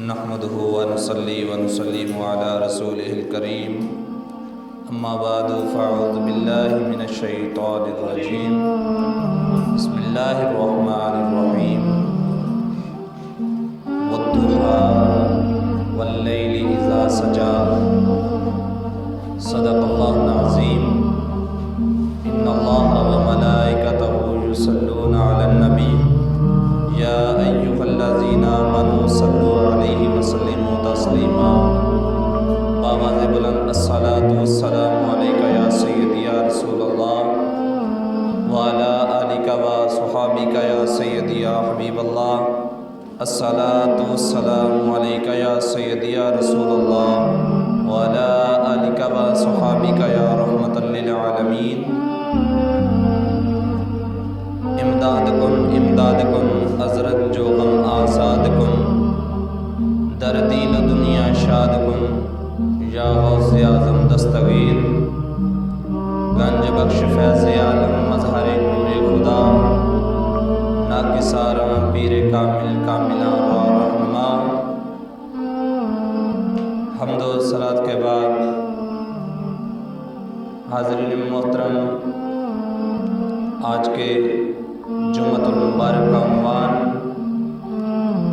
نحمده ونصلي ونسلم على رسوله الكريم اما بعد فاعوذ بالله من الشيطان الرجيم بسم الله الرحمن الرحيم والضحى والليل إذا سجى صدق الله العظيم إن الله وملائكته يصلون على النبي يا أيها الذين آمنوا صلوا عليه وسلموا تسليما آواز بلند الصلاة والسلام عليك يا سيدي يا رسول الله وعلى آلك وصحابك يا سيدي يا حبيب الله الصلاة والسلام عليك يا سيدي يا رسول الله وعلى آلك وصحابك يا رحمة للعالمين امدادکن امدادکن حضرت جو غم آزاد کن در دین و دنیا شاد کن یا غوث اعظم دستگیر گنج بخش فیض عالم مظہر نور خدا ناکسارا پیر کامل کاملہ را رحمہ. حمد و صلات کے بعد حاضرین محترم، آج کے جمعۃ المبارک کا عنوان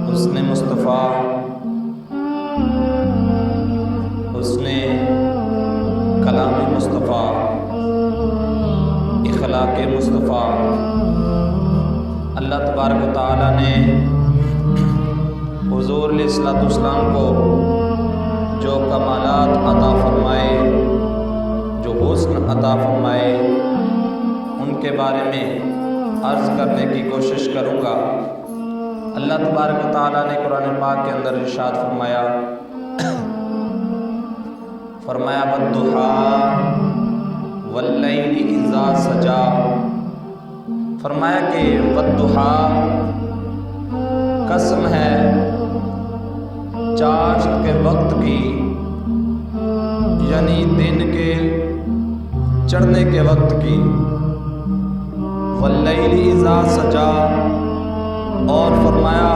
حسن مصطفیٰ، حسن کلام مصطفیٰ، اخلاق مصطفیٰ. اللہ تبارک و تعالیٰ نے حضور علیہ السلام کو جو کمالات عطا فرمائے، جو حسن عطا فرمائے، ان کے بارے میں عرض کرنے کی کوشش کروں گا. اللہ تبارک و تعالیٰ نے قرآن پاک کے اندر ارشاد فرمایا والضحیٰ واللیل اذا سجا. فرمایا کہ والضحیٰ قسم ہے چاشت کے وقت کی، یعنی دن کے چڑھنے کے وقت کی. واللیل اذا سجا، اور فرمایا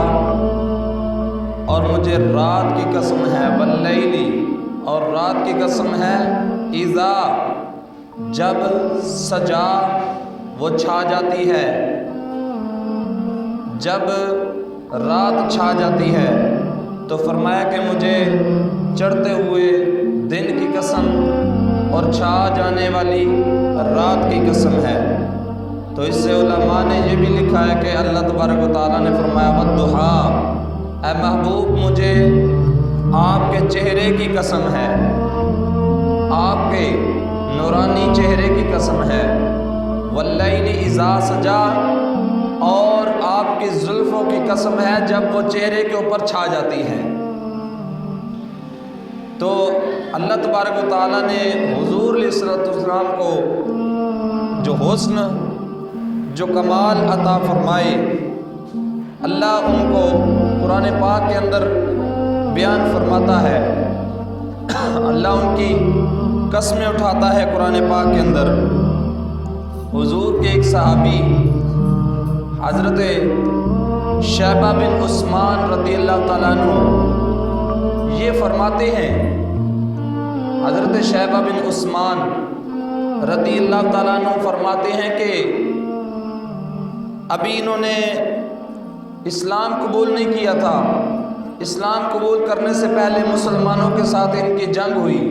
اور مجھے رات کی قسم ہے. واللیل، اور رات کی قسم ہے. اذا، جب سجا، وہ چھا جاتی ہے، جب رات چھا جاتی ہے تو فرمایا کہ مجھے چڑھتے ہوئے دن کی قسم اور چھا جانے والی رات کی قسم ہے. تو اس سے علماء نے یہ بھی لکھا ہے کہ اللہ تبارک و تعالیٰ نے فرمایا والضحیٰ، اے محبوب مجھے آپ کے چہرے کی قسم ہے، آپ کے نورانی چہرے کی قسم ہے. واللیل اذا سجا، اور آپ کی زلفوں کی قسم ہے جب وہ چہرے کے اوپر چھا جاتی ہیں. تو اللہ تبارک و تعالیٰ نے حضور علیہ السلام کو جو حسن، جو کمال عطا فرمائے، اللہ ان کو قرآن پاک کے اندر بیان فرماتا ہے. اللہ ان کی قسمیں اٹھاتا ہے قرآن پاک کے اندر. حضور کے ایک صحابی حضرت شیبہ بن عثمان رضی اللہ تعالیٰ عنہ یہ فرماتے ہیں، حضرت شیبہ بن عثمان رضی اللہ تعالیٰ عنہ فرماتے ہیں کہ ابھی انہوں نے اسلام قبول نہیں کیا تھا. اسلام قبول کرنے سے پہلے مسلمانوں کے ساتھ ان کی جنگ ہوئی.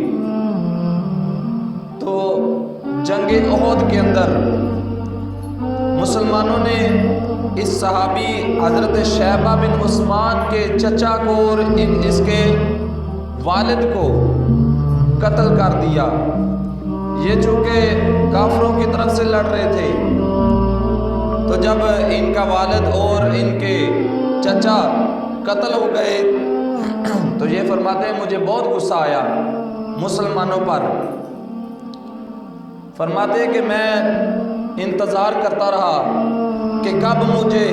تو جنگ احد کے اندر مسلمانوں نے اس صحابی حضرت شیبہ بن عثمان کے چچا کو اور اس کے والد کو قتل کر دیا. یہ چونکہ کافروں کی طرف سے لڑ رہے تھے، تو جب ان کا والد اور ان کے چچا قتل ہو گئے تو یہ فرماتے ہیں مجھے بہت غصہ آیا مسلمانوں پر. فرماتے ہیں کہ میں انتظار کرتا رہا کہ کب مجھے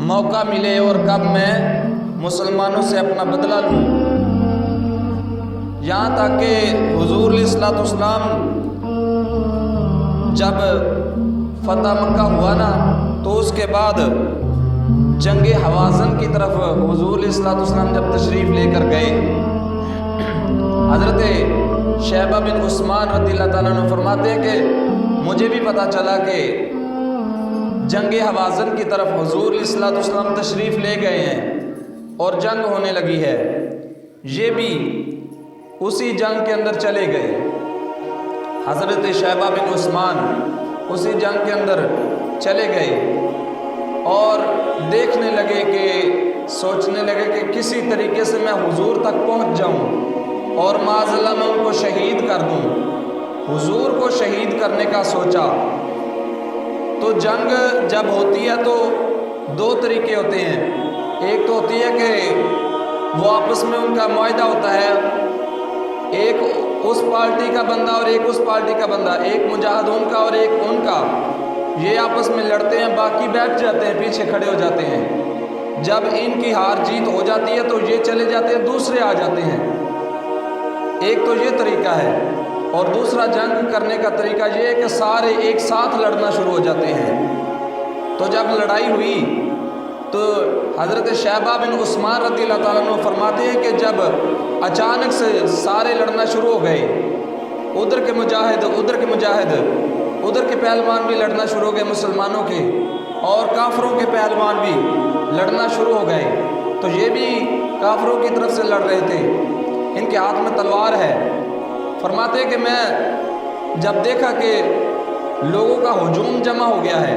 موقع ملے اور کب میں مسلمانوں سے اپنا بدلہ لوں. یہاں تک کہ حضور علیہ السلام جب فتح مکہ ہوا نا، تو اس کے بعد جنگ حوازن کی طرف حضور علیہ الصلوۃ والسلام جب تشریف لے کر گئے، حضرت شیبہ بن عثمان رضی اللہ تعالیٰ عنہ فرماتے ہیں کہ مجھے بھی پتہ چلا کہ جنگ حوازن کی طرف حضور علیہ الصلوۃ والسلام تشریف لے گئے ہیں اور جنگ ہونے لگی ہے۔ یہ بھی اسی جنگ کے اندر چلے گئے، حضرت شیبہ بن عثمان اسی جنگ کے اندر چلے گئے اور دیکھنے لگے کہ سوچنے لگے کہ کسی طریقے سے میں حضور تک پہنچ جاؤں اور معاذ اللہ میں ان کو شہید کر دوں۔ حضور کو شہید کرنے کا سوچا۔ تو جنگ جب ہوتی ہے تو دو طریقے ہوتے ہیں، ایک تو ہوتی ہے کہ وہ آپس میں ان کا معاہدہ ہوتا ہے، ایک اس پارٹی کا بندہ اور ایک اس پارٹی کا بندہ، ایک مجاہدون کا اور ایک ان کا، یہ آپس میں لڑتے ہیں، باقی بیٹھ جاتے ہیں، پیچھے کھڑے ہو جاتے ہیں۔ جب ان کی ہار جیت ہو جاتی ہے تو یہ چلے جاتے ہیں، دوسرے آ جاتے ہیں۔ ایک تو یہ طریقہ ہے، اور دوسرا جنگ کرنے کا طریقہ یہ ہے کہ سارے ایک ساتھ لڑنا شروع ہو جاتے ہیں۔ تو جب لڑائی ہوئی تو حضرت شیبہ بن عثمان رضی اللہ تعالیٰ عنہ فرماتے ہیں کہ جب اچانک سے سارے لڑنا شروع ہو گئے، ادھر کے مجاہد ادھر کے پہلوان بھی لڑنا شروع ہو گئے مسلمانوں کے، اور کافروں کے پہلوان بھی لڑنا شروع ہو گئے۔ تو یہ بھی کافروں کی طرف سے لڑ رہے تھے، ان کے ہاتھ میں تلوار ہے۔ فرماتے ہیں کہ میں جب دیکھا کہ لوگوں کا ہجوم جمع ہو گیا ہے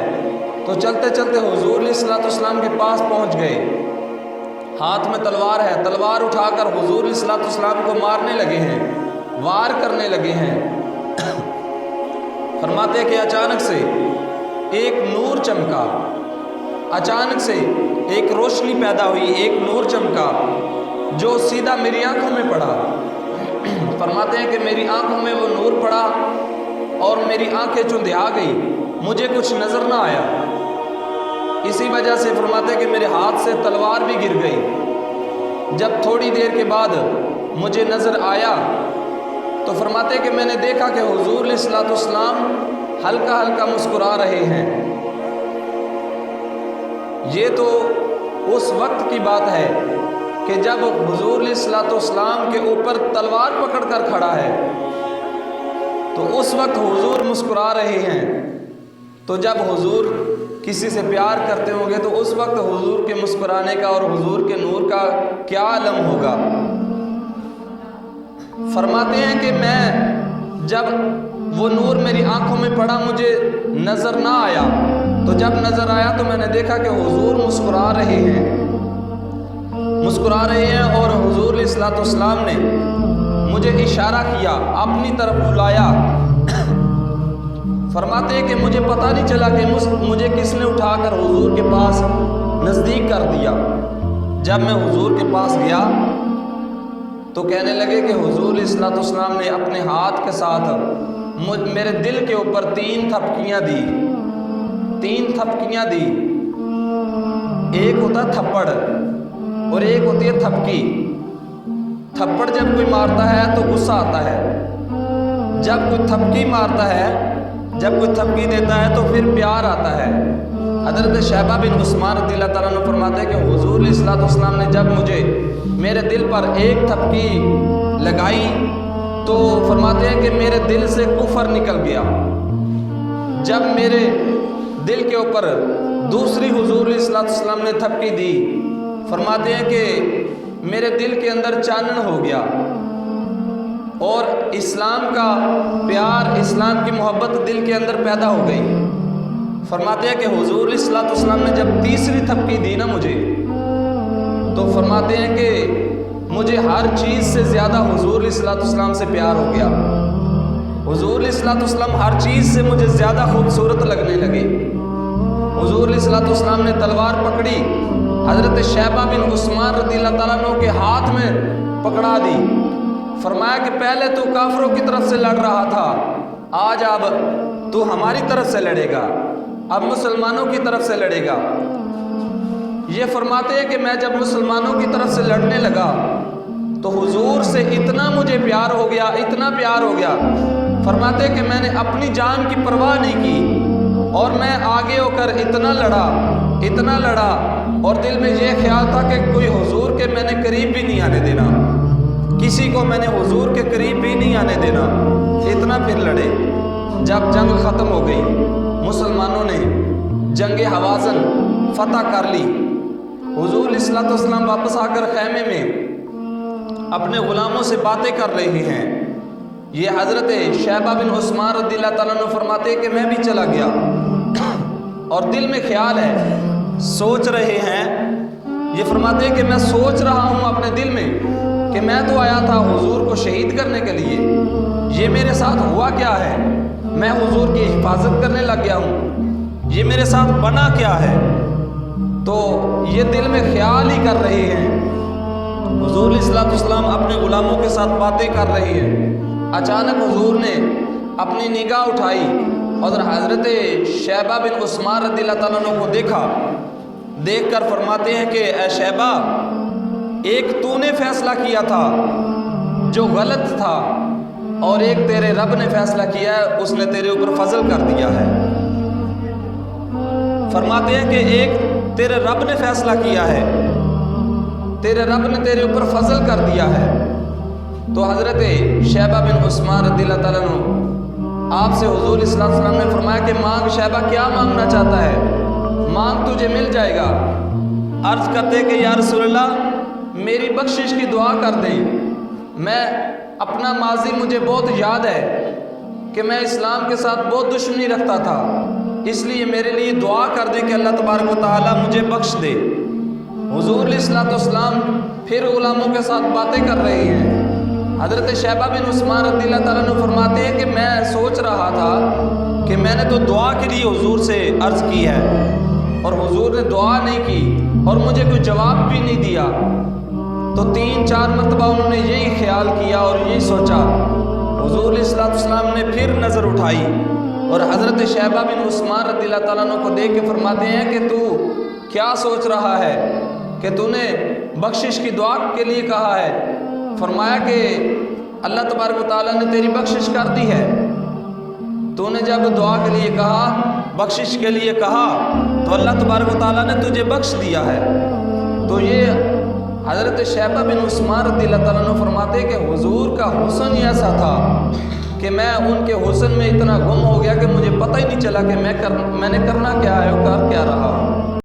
تو چلتے چلتے حضور علیہ الصلوۃ والسلام کے پاس پہنچ گئے، ہاتھ میں تلوار ہے، تلوار اٹھا کر حضور علیہ الصلوۃ والسلام کو مارنے لگے ہیں، وار کرنے لگے ہیں۔ فرماتے ہیں کہ اچانک سے ایک نور چمکا، اچانک سے ایک روشنی پیدا ہوئی، ایک نور چمکا جو سیدھا میری آنکھوں میں پڑا۔ فرماتے ہیں کہ میری آنکھوں میں وہ نور پڑا اور میری آنکھیں چندھیا گئی، مجھے کچھ نظر نہ آیا۔ اسی وجہ سے فرماتے ہیں کہ میرے ہاتھ سے تلوار بھی گر گئی۔ جب تھوڑی دیر کے بعد مجھے نظر آیا تو فرماتے ہیں کہ میں نے دیکھا کہ حضور علیہ الصلوۃ والسلام ہلکا ہلکا مسکرا رہے ہیں۔ یہ تو اس وقت کی بات ہے کہ جب حضور علیہ الصلوۃ والسلام کے اوپر تلوار پکڑ کر کھڑا ہے تو اس وقت حضور مسکرا رہے ہیں۔ تو جب حضور کسی سے پیار کرتے ہوں گے تو اس وقت حضور کے مسکرانے کا اور حضور کے نور کا کیا عالم ہوگا۔ فرماتے ہیں کہ میں جب وہ نور میری آنکھوں میں پڑا مجھے نظر نہ آیا، تو جب نظر آیا تو میں نے دیکھا کہ حضور مسکرا رہے ہیں اور حضور علیہ الصلوۃ والسلام نے مجھے اشارہ کیا، اپنی طرف بلایا۔ فرماتے ہیں کہ مجھے پتہ نہیں چلا کہ مجھے کس نے اٹھا کر حضور کے پاس نزدیک کر دیا۔ جب میں حضور کے پاس گیا تو کہنے لگے کہ حضور علیہ الصلوۃ والسلام نے اپنے ہاتھ کے ساتھ میرے دل کے اوپر 3 تھپکیاں دی، 3 تھپکیاں دی۔ ایک ہوتا تھپڑ اور ایک ہوتی ہے تھپکی۔ تھپڑ جب کوئی مارتا ہے تو غصہ آتا ہے، جب کوئی تھپکی مارتا ہے، جب کوئی تھپکی دیتا ہے تو پھر پیار آتا ہے۔ حضرت شیبہ بن عثمان رضی اللہ تعالیٰ عنہ فرماتے ہیں کہ حضور علیہ الصلوۃ والسلام نے جب مجھے میرے دل پر ایک تھپکی لگائی تو فرماتے ہیں کہ میرے دل سے کفر نکل گیا۔ جب میرے دل کے اوپر دوسری حضور علیہ الصلوۃ والسلام نے تھپکی دی، فرماتے ہیں کہ میرے دل کے اندر چانن ہو گیا اور اسلام کا پیار، اسلام کی محبت دل کے اندر پیدا ہو گئی۔ فرماتے ہیں کہ حضور علیہ الصلوۃ والسلام نے جب تیسری تھپکی دی نا مجھے، تو فرماتے ہیں کہ مجھے ہر چیز سے زیادہ حضور علیہ الصلوۃ والسلام سے پیار ہو گیا۔ حضور علیہ الصلوۃ والسلام ہر چیز سے مجھے زیادہ خوبصورت لگنے لگے۔ حضور علیہ الصلوۃ والسلام نے تلوار پکڑی، حضرت شیبہ بن عثمان رضی اللہ تعالیٰ عنہ کے ہاتھ میں پکڑا دی۔ فرمایا کہ پہلے تو کافروں کی طرف سے لڑ رہا تھا، آج اب تو ہماری طرف سے لڑے گا، اب مسلمانوں کی طرف سے لڑے گا۔ یہ فرماتے ہیں کہ میں جب مسلمانوں کی طرف سے لڑنے لگا تو حضور سے اتنا مجھے پیار ہو گیا، اتنا پیار ہو گیا، فرماتے ہیں کہ میں نے اپنی جان کی پرواہ نہیں کی اور میں آگے ہو کر اتنا لڑا اور دل میں یہ خیال تھا کہ کوئی حضور کے میں نے قریب بھی نہیں آنے دینا، کسی کو میں نے حضور کے قریب بھی نہیں آنے دینا۔ اتنا پھر لڑے۔ جب جنگ ختم ہو گئی، مسلمانوں نے جنگ حوازن فتح کر لی، حضور علیہ الصلوۃ والسلام واپس آ کر خیمے میں اپنے غلاموں سے باتیں کر رہے ہیں۔ یہ حضرت شیبہ بن عثمان رضی اللہ تعالیٰ عنہ فرماتے کہ میں بھی چلا گیا، اور دل میں خیال ہے، سوچ رہے ہیں، یہ فرماتے کہ میں سوچ رہا ہوں اپنے دل میں کہ میں تو آیا تھا حضور کو شہید کرنے کے لیے، یہ میرے ساتھ ہوا کیا ہے؟ میں حضور کی حفاظت کرنے لگ گیا ہوں، یہ میرے ساتھ بنا کیا ہے؟ تو یہ دل میں خیال ہی کر رہے ہیں۔ حضور علیہ الصلوۃ والسلام اپنے غلاموں کے ساتھ باتیں کر رہے ہیں۔ اچانک حضور نے اپنی نگاہ اٹھائی اور حضرت شیبہ بن عثمان رضی اللہ تعالیٰ عنہ کو دیکھا۔ دیکھ کر فرماتے ہیں کہ اے شیبہ، ایک تو نے فیصلہ کیا تھا جو غلط تھا، اور ایک تیرے رب نے فیصلہ کیا ہے، اس نے تیرے اوپر فضل کر دیا ہے۔ فرماتے ہیں کہ ایک تیرے رب نے فیصلہ کیا ہے، تیرے رب نے تیرے اوپر فضل کر دیا ہے۔ تو حضرت شیبہ بن عثمان رضی اللہ تعالیٰ عنہ آپ سے حضور صلی اللہ علیہ وسلم نے فرمایا کہ مانگ شیبہ، کیا مانگنا چاہتا ہے؟ مانگ، تجھے مل جائے گا۔ عرض کرتے کہ یا رسول اللہ، میری بخشش کی دعا کر دیں، میں اپنا ماضی مجھے بہت یاد ہے کہ میں اسلام کے ساتھ بہت دشمنی رکھتا تھا، اس لیے میرے لیے دعا کر دیں کہ اللہ تبارک و تعالیٰ مجھے بخش دے۔ حضور علیہ الصلوۃ والسلام پھر غلاموں کے ساتھ باتیں کر رہے ہیں۔ حضرت شیبہ بن عثمان رضی اللہ تعالیٰ عنہ فرماتے ہیں کہ میں سوچ رہا تھا کہ میں نے تو دعا کے لیے حضور سے عرض کی ہے، اور حضور نے دعا نہیں کی اور مجھے کوئی جواب بھی نہیں دیا۔ تو 3-4 مرتبہ انہوں نے یہی خیال کیا اور یہی سوچا۔ حضور علیہ الصلوۃ والسلام نے پھر نظر اٹھائی اور حضرت شیبہ بن عثمان رضی اللہ تعالیٰ عنہ کو دیکھ کے فرماتے ہیں کہ تو کیا سوچ رہا ہے کہ تو نے بخشش کی دعا کے لیے کہا ہے؟ فرمایا کہ اللہ تبارک و تعالیٰ نے تیری بخشش کر دی ہے۔ تو نے جب دعا کے لیے کہا، بخشش کے لیے کہا، تو اللہ تبارک و تعالیٰ نے تجھے بخش دیا ہے۔ تو یہ حضرت شیبہ بن عثمان رضی اللہ تعالیٰ عنہ فرماتے کہ حضور کا حسن ہی ایسا تھا کہ میں ان کے حسن میں اتنا گم ہو گیا کہ مجھے پتہ ہی نہیں چلا کہ میں نے کرنا کیا ہے اور کر کیا رہا ہوں۔